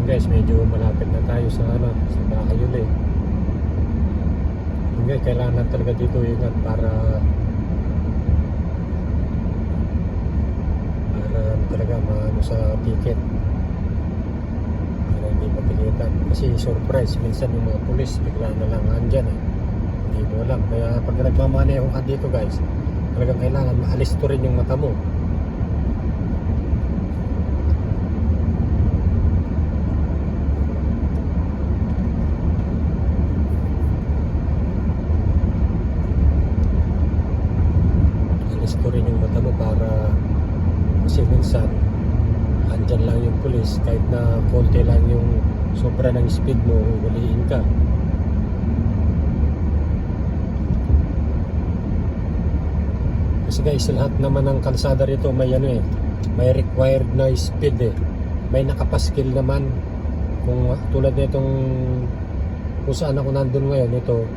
guys, medyo malapit na tayo sa ano, sa bahay ulit. Guys, kailangan talaga dito ingat para talaga maano sa ticket, para hindi mapilitan. Kasi surprise, minsan yung mga pulis bigla na lang andyan eh, hindi mo alam. Kaya pag nagmamaneho ka dito guys, talagang kailangan maalis to rin yung mata mo. Alis to rin yung mata mo para, kasi minsan andyan lang yung pulis, kahit na konti lang yung sobra ng speed mo, huliin ka. Kasi guys, lahat naman ng kalsada rito may ano eh, may required na speed eh. May nakapaskil naman. Kung tulad nitong kung saan ako nandun ngayon, ito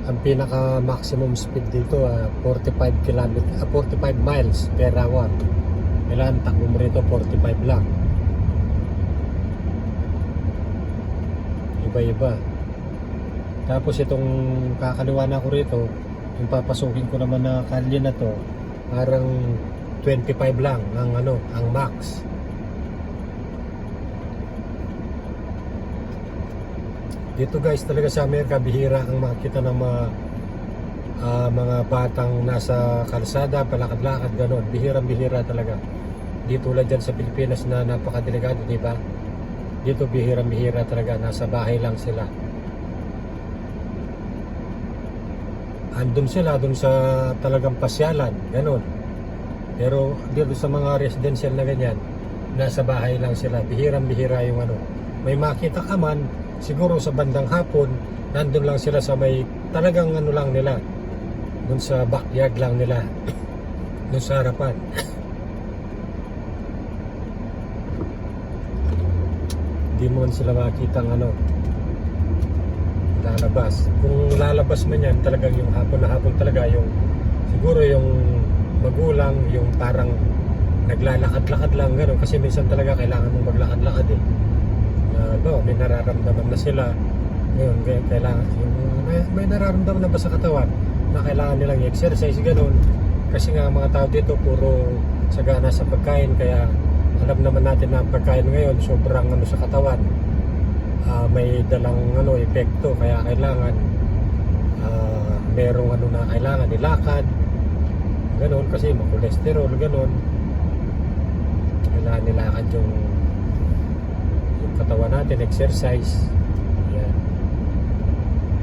ang pinaka maximum speed dito 45 miles per hour. Kailangan takbo mo rito 45 lang. Iba-iba. Tapos itong kakaliwa na ko rito, yung papasukin ko naman na kalye na to, parang 25 lang ang ano, ang max. Dito guys, talaga sa Amerika bihira ang makikita ng mga batang nasa kalsada, palakad-lakad ganon. Bihirang-bihira talaga. Di tulad dyan sa Pilipinas na napakadelikado, di ba? Dito bihirang-bihira talaga, nasa bahay lang sila. Andun sila dun sa talagang pasyalan, ganon. Pero dito sa mga residential na ganyan, nasa bahay lang sila. Bihirang-bihira yung ano. May makita ka man, siguro sa bandang hapon, nandun lang sila sa may talagang ano lang nila, dun sa backyard lang nila, dun sa harapan. Hindi mo sila makita ng ano, lalabas. Kung lalabas man yan, talagang yung hapon na hapon talaga, yung siguro yung magulang, yung parang naglalakad-lakad lang gano'n. Kasi minsan talaga kailangan mong maglakad-lakad eh. May nararamdaman na sila ngayon, kailangan yung, may nararamdaman na ba sa katawan na kailangan nilang exercise gano'n. Kasi nga mga tao dito puro sagana sa pagkain, kaya alam naman natin na pagkain ngayon sobrang ano sa katawan, may dalang ano epekto, kaya kailangan merong ano na kailangan nilakad gano'n, kasi makolesterol gano'n, kailangan nilakad yung katawan natin, exercise. Yan.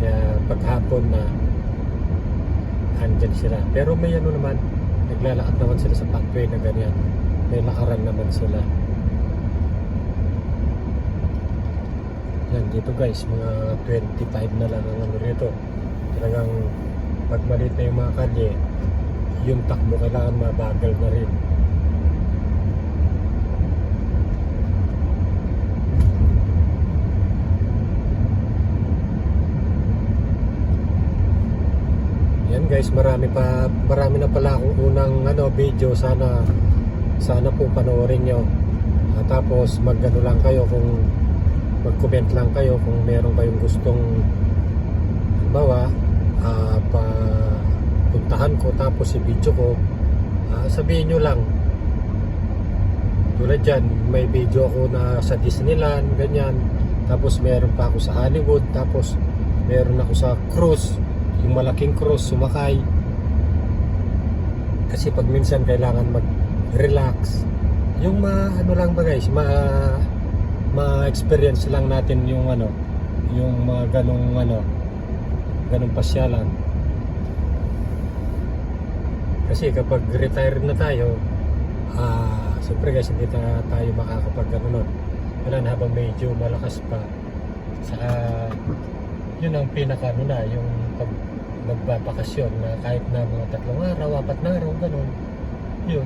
Kaya paghapon na andyan sila, pero may ano naman, naglalakad naman sila sa pathway na ganyan, may lakaran naman sila. Yan dito guys, mga 25 na lang ang ano rito. Talagang pag maliit na yung mga kalye, yung takbo kailangan mabagal na rin. Yan guys, marami na pala akong unang ano video, sana po panoorin nyo. Tapos mag-ano lang kayo, kung mag-comment lang kayo kung meron kayong gustong bawa puntahan ko, tapos i-video ko, sabihin nyo lang. Tulad dyan, may video ako na sa Disneyland ganyan, tapos meron pa ako sa Hollywood, tapos meron ako sa cruise, yung malaking cruise, sumakay. Kasi pag minsan kailangan mag-relax, yung ano lang ba guys, ma-experience lang natin yung ano, yung mga ganong pasyalan. Kasi kapag retired na tayo, siyempre guys, hindi na tayo makakapag nun. Kailan habang medyo malakas pa, saka yun ang pinaka ano na, yung pag nagbabakasyon na kahit na mga 3 araw, 4 na araw, ganun, yun,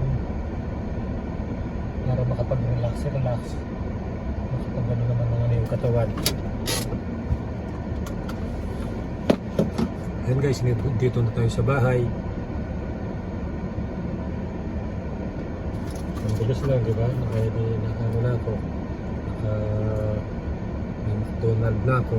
para makapag-relax, makapag ano naman ng ano yung katawan. Yan guys, dito na tayo sa bahay. Ang bilis lang, di ba? Ano na ako, lalo na ako